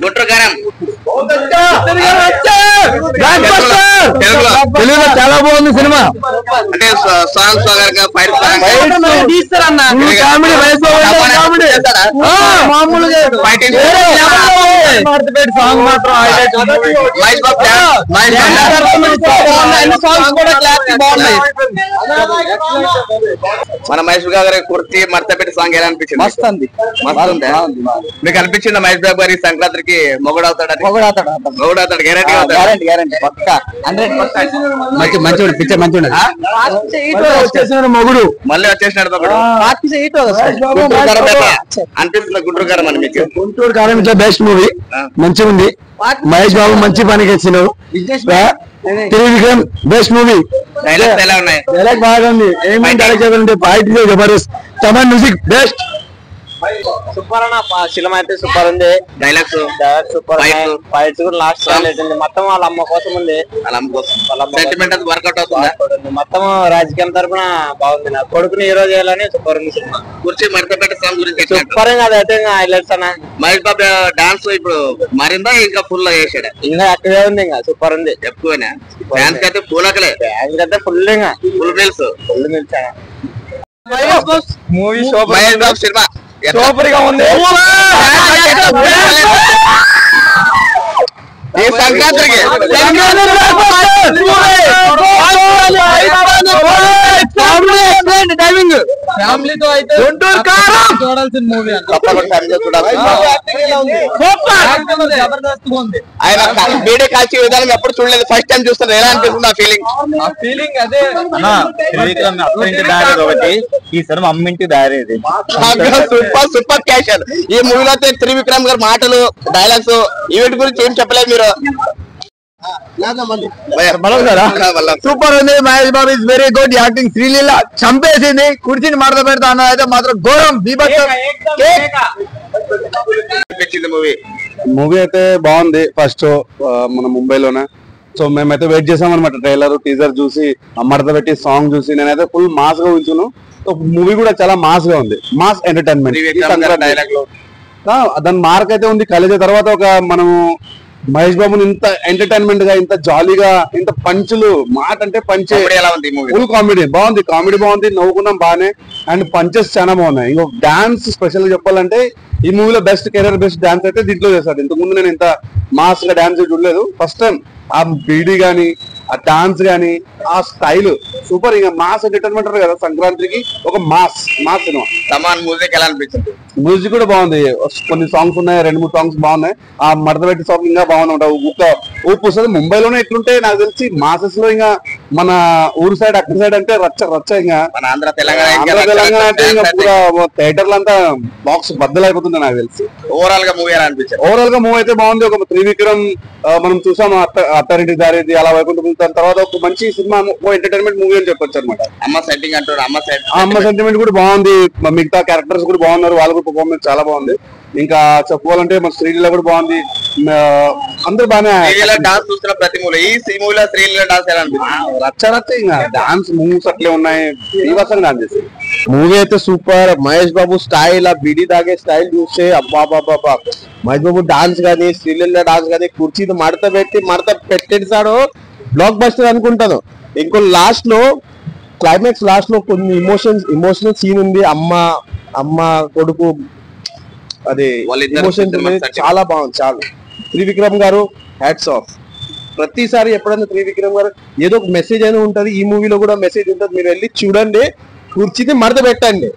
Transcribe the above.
గుంటూరు గారం తెలుగులో చాలా బాగుంది సినిమా. అంటే సాంగ్స్ సాంగ్ మాత్రం మన మహేష్ బాబు గారి కుర్తి మడతపెట్టి సాంగ్ ఎలా అనిపించింది? మస్తు ఉంది. మీకు అనిపించింది మహేష్ బాబు గారి సంక్రాంతికి మొగుడు అవుతాడు? గ్యారెంటీ పక్కా. మంచి పిక్చర్ మంచి మొగుడు మళ్ళీ వచ్చేసినాడు అనిపిస్తుంది. గుంటూరు గారం అని మీకు? గుంటూరు గారం ఇట్లా బెస్ట్ మూవీ, మంచిగా ఉంది. మహేష్ బాబు మంచి పనికి వచ్చినావు. Trivikram best movie. డైలాగ్స్ ఎలా ఉన్నాయి? డైలాగ్ బాగా ఉంది. ఏమేమి డైలాగ్ చెప్పాలంటే fight Jabardasth. Thaman music best. Super అన్న సినిమా అయితే సూపర్ ఉంది. డైలాగ్స్ సూపర్, ఫైట్స్ కూడా లాస్ట్ ఉంది. మొత్తం వాళ్ళ అమ్మ కోసం ఉంది. సెంటిమెంట్ అది వర్కౌట్ అవుతుందా? మొత్తం రాజకీయం తరఫున బాగుంది. నా కొడుకుని హీరో చేయాలని సూపర్ ఉంది సినిమా. కుర్చీ మడతపెట్టి సాంగ్ గురించి సూపర్ అయితే హైలైట్స్ అన్న. మహేష్ బాబు డాన్స్ ఇప్పుడు మారిందా ఇంకా ఫుల్ గా చేసాడు? ఇంకా అక్కడే ఉంది. ఇంకా సూపర్ ఉంది. ఎక్కువనా డాన్స్ అయితే పూలకలే? డాన్స్ అయితే ఫుల్ ఇంకా full meals movie Mahesh Babu cinema super గా ఉంది. ఈ సంక్రాంతికి ఫ్యామిలీతో అయితే చూడాల్సిన మూవీ. ఆయన బీడే కాల్చే విధానం ఎప్పుడు చూడలేదు, ఫస్ట్ టైం చూస్తారు. ఎలా అనిపిస్తుంది ఆ ఫీలింగ్? అదే ఒకటి ఈ సినిమా అమ్మింటి దారి. Super super cashier. ఈ మూవీలో త్రివిక్రమ్ గారు మాటలు, డైలాగ్స్ ఈవెంట్ గురించి ఏం చెప్పలేదు మీరు? సూపర్ ఉంది. Mahesh Babu is very good. Acting Sreeleela చంపేసింది. కుర్చీని మడత పెడతా అన్నది అయితే మాత్రం ఘోరం. మూవీ అయితే బాగుంది. ఫస్ట్ మన ముంబైలోనే. సో మేమైతే వెయిట్ చేసాం అనమాట. ట్రైలర్ టీజర్ చూసి, మడత పెట్టి సాంగ్ చూసి నేనైతే ఫుల్ మాస్ గా ఉంచును. మూవీ కూడా చాలా మాస్ గా ఉంది. Mass entertainment. దాని మార్క్ అయితే ఉంది. కలిసే తర్వాత ఒక మనము మహేష్ బాబుని ఇంత ఎంటర్టైన్మెంట్ గా, ఇంత జాలీగా, ఇంత పంచులు, మాట అంటే పంచే ఫుల్ కామెడీ బాగుంది. కామెడీ బాగుంది, నవ్వుకున్నాం బాగానే. అండ్ పంచెస్ చాలా బాగున్నాయి. ఇంకో డాన్స్ స్పెషల్ గా చెప్పాలంటే ఈ మూవీలో బెస్ట్ కెరీర్ బెస్ట్ డాన్స్ అయితే దీంట్లో చేశాడు. ఇంతకుముందు నేను ఇంత మాస్ గా డాన్స్ చూడలేదు. ఫస్ట్ టైం ఆ బీడీ గానీ, ఆ డాన్స్ గానీ, ఆ స్టైల్ సూపర్. ఇంకా మాస్ ఎంటర్టైన్మెంట్ కదా సంక్రాంతికి ఒక మాస్ సినిమా. తమన్ మ్యూజిక్ ఎలా అనిపించింది? మ్యూజిక్ కూడా బాగుంది. కొన్ని సాంగ్స్ ఉన్నాయి, 2-3 సాంగ్స్ బాగున్నాయి. ఆ మడత పెట్టి సాంగ్ ఇంకా బాగుంది. ఊపు వస్తుంది. ముంబైలోనే ఎట్లుంటే నాకు తెలిసి మాసెస్ లో ఇంకా మన ఊరు సైడ్ అక్కడి సైడ్ అంటే రచ్చ. ఇంకా ఆంధ్ర తెలంగాణ అంటే ఇంకా పూరా థియేటర్లు అంతా బాక్స్ బద్దలైపోతుంది నాకు తెలిసి. ఓవరాల్ గా మూవీ ఎలా అనిపించింది? ఓవరాల్ గా మూవీ అయితే బాగుంది. ఒక త్రివిక్రమ్ మనం చూసాము అత్తారింటి దారేది, అలా వైకుంఠం. తర్వాత ఒక మంచి సినిమా, ఎంటర్టైన్మెంట్ మూవీ అని చెప్పొచ్చు అనమాట. అమ్మ సెట్టింగ్ అంటారు. అమ్మ సెంటిమెంట్ కూడా బాగుంది. మిగతా క్యారెక్టర్స్ కూడా బాగున్నారు. వాళ్ళ కూడా పర్ఫార్మెన్స్ చాలా బాగుంది. ఇంకా చెప్పుకోవాలంటే మన శ్రీలీల కూడా బాగుంది. అందరూ బాగానే డాన్స్ చూస్తున్న ప్రతి మూవీ ఈ మూవీలో శ్రీలీల డాన్స్ ఎలా అనిపిస్తుంది? రచ్చ ఇంకా డాన్స్ మూవ్స్ అట్లే ఉన్నాయి. శ్రీవాసం డాన్స్ చేసి మూవీ అయితే సూపర్. మహేష్ బాబు స్టైల్, ఆ బిడి తాగే స్టైల్ చూస్తే అబ్బా. మహేష్ బాబు డాన్స్ గానీ, శ్రీలీల డాన్స్ గానీ, కుర్చీని మడత పెట్టేసాడు. బ్లాక్ బస్టర్ అనుకుంటాను. ఇంకో లాస్ట్ లో క్లైమాక్స్ లాస్ట్ లో కొన్ని ఇమోషనల్ సీన్ ఉంది. అమ్మ కొడుకు, అది ఇమోషన్ చాలా బాగుంది. చాలా త్రివిక్రమ్ గారు హ్యాట్స్ ఆఫ్. ప్రతిసారి ఎప్పుడైనా త్రివిక్రమ్ గారు ఏదో ఒక మెసేజ్ అయినా ఉంటది. ఈ మూవీలో కూడా మెసేజ్ ఉంటుంది. మీరు వెళ్ళి చూడండి, కుర్చీని మడత పెట్టండి.